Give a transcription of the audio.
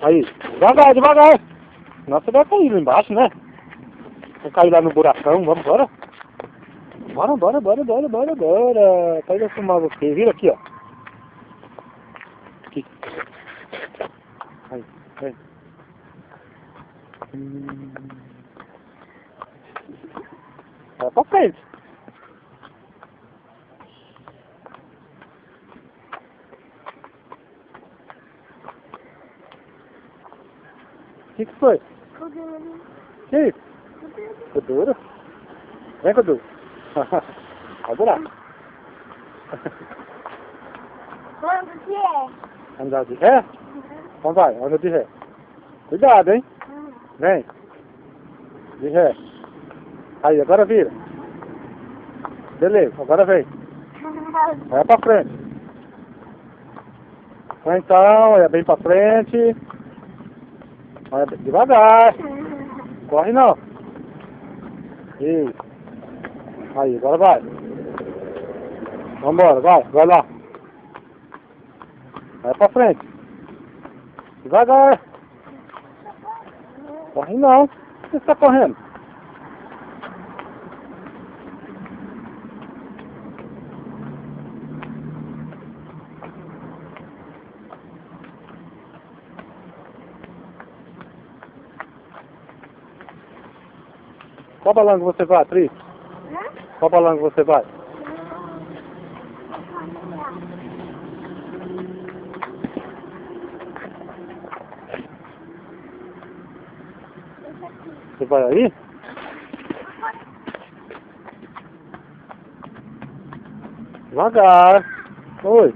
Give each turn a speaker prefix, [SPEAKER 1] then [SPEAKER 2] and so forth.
[SPEAKER 1] Aí, devagar, devagar. Senão você vai cair lá embaixo, né? Vai cair lá no buracão, vamos embora? Bora, bora, bora, bora, bora, bora. Pode eu filmar você. Vira aqui, ó. Aqui. Aí, aí. Vai pra frente. O que foi? Que isso? Kuduro? Vem, Kuduro. Vai durar.
[SPEAKER 2] Quando que é?
[SPEAKER 1] Andar de ré? Então vai, anda de ré. Cuidado, hein? Vem. De ré. Aí, agora vira. Beleza, agora vem. Vai pra frente. Vai então, olha bem pra frente. Olha devagar. Corre não. Isso. Aí, agora vai. Vambora, vai lá. Vai pra frente. Devagar. Corre não. Por que você tá correndo? Qual balanço você vai, Tri? Qual balanço você vai? Você vai aí? Devagar. Oi.